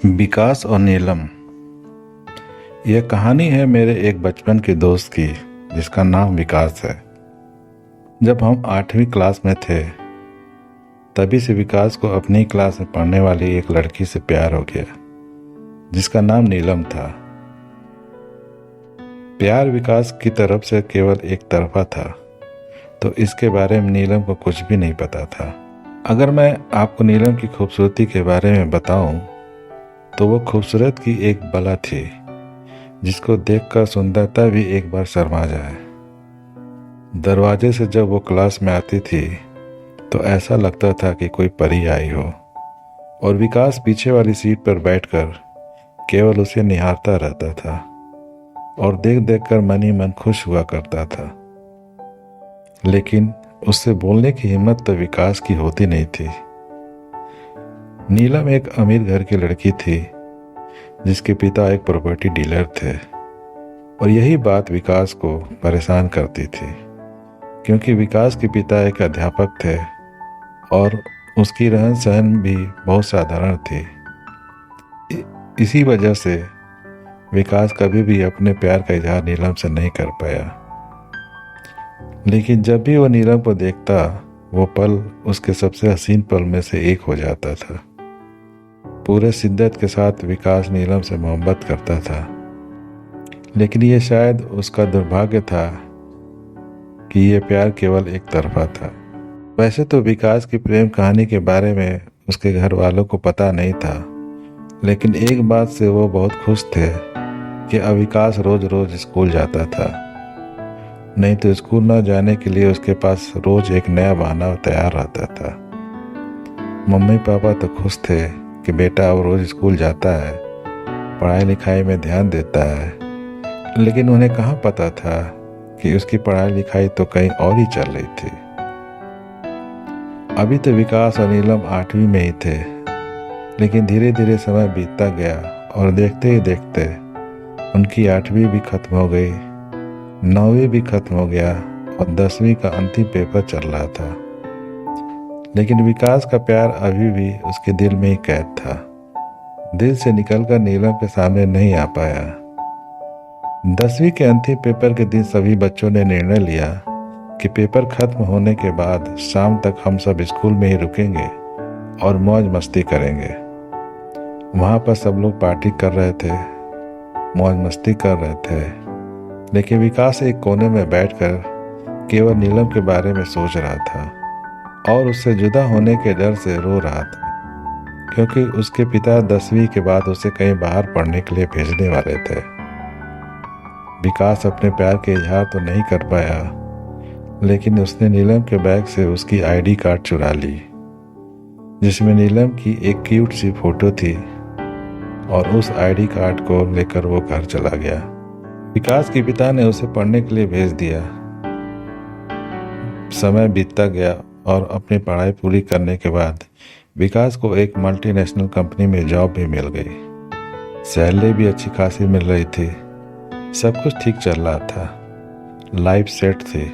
विकास और नीलम। यह कहानी है मेरे एक बचपन के दोस्त की जिसका नाम विकास है। जब हम 8वीं क्लास में थे तभी से विकास को अपनी क्लास में पढ़ने वाली एक लड़की से प्यार हो गया जिसका नाम नीलम था। प्यार विकास की तरफ से केवल एक तरफा था, तो इसके बारे में नीलम को कुछ भी नहीं पता था। अगर मैं आपको नीलम की खूबसूरती के बारे में बताऊं तो वो खूबसूरत की एक बला थी जिसको देखकर सुंदरता भी एक बार शर्मा जाए। दरवाजे से जब वो क्लास में आती थी तो ऐसा लगता था कि कोई परी आई हो, और विकास पीछे वाली सीट पर बैठकर केवल उसे निहारता रहता था और देख देख कर मन ही मन खुश हुआ करता था। लेकिन उससे बोलने की हिम्मत तो विकास की होती नहीं थी। नीलम एक अमीर घर की लड़की थी जिसके पिता एक प्रॉपर्टी डीलर थे, और यही बात विकास को परेशान करती थी क्योंकि विकास के पिता एक अध्यापक थे और उसकी रहन सहन भी बहुत साधारण थी। इसी वजह से विकास कभी भी अपने प्यार का इजहार नीलम से नहीं कर पाया। लेकिन जब भी वो नीलम को देखता वो पल उसके सबसे हसीन पल में से एक हो जाता था। पूरे शिद्दत के साथ विकास नीलम से मोहब्बत करता था, लेकिन ये शायद उसका दुर्भाग्य था कि ये प्यार केवल एक तरफा था। वैसे तो विकास की प्रेम कहानी के बारे में उसके घर वालों को पता नहीं था, लेकिन एक बात से वो बहुत खुश थे कि अब विकास रोज रोज स्कूल जाता था। नहीं तो स्कूल न जाने के लिए उसके पास रोज एक नया बहाना तैयार रहता था। मम्मी पापा तो खुश थे कि बेटा अब रोज स्कूल जाता है, पढ़ाई लिखाई में ध्यान देता है, लेकिन उन्हें कहाँ पता था कि उसकी पढ़ाई लिखाई तो कहीं और ही चल रही थी। अभी तो विकास और नीलम 8वीं में ही थे, लेकिन धीरे धीरे समय बीतता गया और देखते ही देखते उनकी 8वीं भी खत्म हो गई, 9वीं भी खत्म हो गया और 10वीं का अंतिम पेपर चल रहा था। लेकिन विकास का प्यार अभी भी उसके दिल में ही कैद था। दिल से निकलकर नीलम के सामने नहीं आ पाया। 10वीं के अंतिम पेपर के दिन सभी बच्चों ने निर्णय लिया कि पेपर खत्म होने के बाद शाम तक हम सब स्कूल में ही रुकेंगे और मौज मस्ती करेंगे। वहाँ पर सब लोग पार्टी कर रहे थे, मौज मस्ती कर रहे थे, लेकिन विकास एक कोने में बैठकर केवल नीलम के बारे में सोच रहा था और उससे जुदा होने के डर से रो रहा था, क्योंकि उसके पिता 10वीं के बाद उसे कहीं बाहर पढ़ने के लिए भेजने वाले थे। विकास अपने प्यार के इजहार तो नहीं कर पाया, लेकिन उसने नीलम के बैग से उसकी आईडी कार्ड चुरा ली जिसमें नीलम की एक क्यूट सी फोटो थी, और उस आईडी कार्ड को लेकर वो घर चला गया। विकास के पिता ने उसे पढ़ने के लिए भेज दिया। समय बीतता गया और अपनी पढ़ाई पूरी करने के बाद विकास को एक मल्टीनेशनल कंपनी में जॉब भी मिल गई। सैलरी भी अच्छी खासी मिल रही थी, सब कुछ ठीक चल रहा था, लाइफ सेट थी।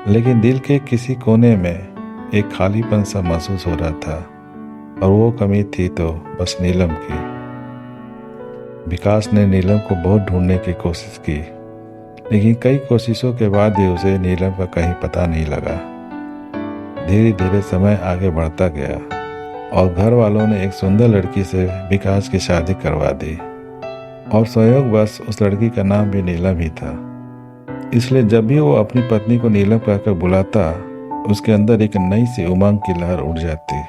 लेकिन दिल के किसी कोने में एक खालीपन सा महसूस हो रहा था, और वो कमी थी तो बस नीलम की। विकास ने नीलम को बहुत ढूंढने की कोशिश की, लेकिन कई कोशिशों के बाद भी उसे नीलम का कहीं पता नहीं लगा। धीरे धीरे समय आगे बढ़ता गया और घर वालों ने एक सुंदर लड़की से विकास की शादी करवा दी, और संयोगवश उस लड़की का नाम भी नीलम ही था। इसलिए जब भी वो अपनी पत्नी को नीलम कहकर बुलाता उसके अंदर एक नई सी उमंग की लहर उड़ जाती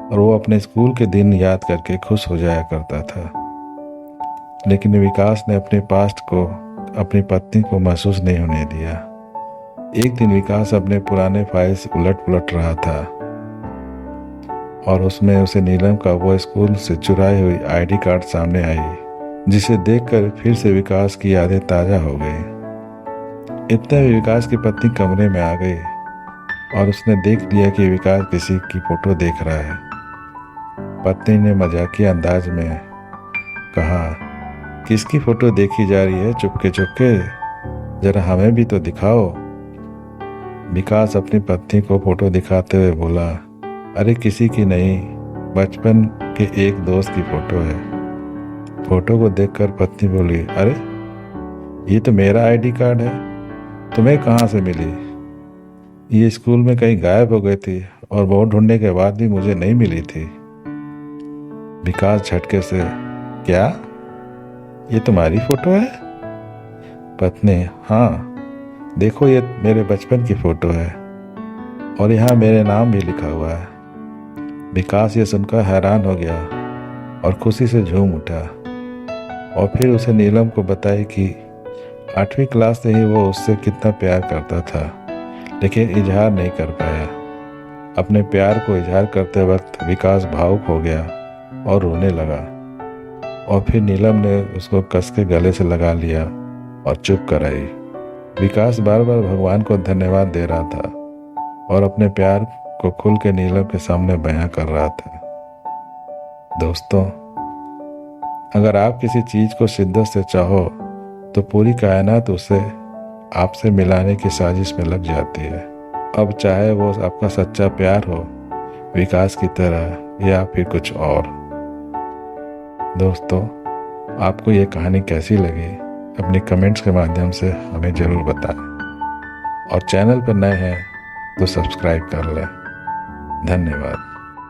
और वो अपने स्कूल के दिन याद करके खुश हो जाया करता था। लेकिन विकास ने अपने पास्ट को अपनी पत्नी को महसूस नहीं होने दिया। एक दिन विकास अपने पुराने फाइल्स उलट पुलट रहा था और उसमें उसे नीलम का वो स्कूल से चुराई हुई आईडी कार्ड सामने आई, जिसे देखकर फिर से विकास की यादें ताज़ा हो गई। इतने में विकास की पत्नी कमरे में आ गई और उसने देख लिया कि विकास किसी की फोटो देख रहा है। पत्नी ने मजाकिया अंदाज में कहा, किसकी फोटो देखी जा रही है चुपके चुपके, जरा हमें भी तो दिखाओ। विकास अपनी पत्नी को फोटो दिखाते हुए बोला, अरे किसी की नहीं, बचपन के एक दोस्त की फोटो है। फोटो को देखकर पत्नी बोली, अरे ये तो मेरा आईडी कार्ड है, तुम्हें कहाँ से मिली? ये स्कूल में कहीं गायब हो गई थी और बहुत ढूंढने के बाद भी मुझे नहीं मिली थी। विकास झटके से, क्या ये तुम्हारी फोटो है? पत्नी, हाँ देखो ये मेरे बचपन की फोटो है और यहाँ मेरे नाम भी लिखा हुआ है। विकास ये सुनकर हैरान हो गया और खुशी से झूम उठा और फिर उसे नीलम को बताई कि 8वीं क्लास से ही वो उससे कितना प्यार करता था, लेकिन इजहार नहीं कर पाया। अपने प्यार को इजहार करते वक्त विकास भावुक हो गया और रोने लगा और फिर नीलम ने उसको कस के गले से लगा लिया और चुप कराई। विकास बार बार भगवान को धन्यवाद दे रहा था और अपने प्यार को खुल के नीलम के सामने बयां कर रहा था। दोस्तों, अगर आप किसी चीज को शिद्दत से चाहो तो पूरी कायनात उसे आपसे मिलाने की साजिश में लग जाती है। अब चाहे वो आपका सच्चा प्यार हो, विकास की तरह, या फिर कुछ और। दोस्तों, आपको ये कहानी कैसी लगी अपनी कमेंट्स के माध्यम से हमें ज़रूर बताएं और चैनल पर नए हैं तो सब्सक्राइब कर लें। धन्यवाद।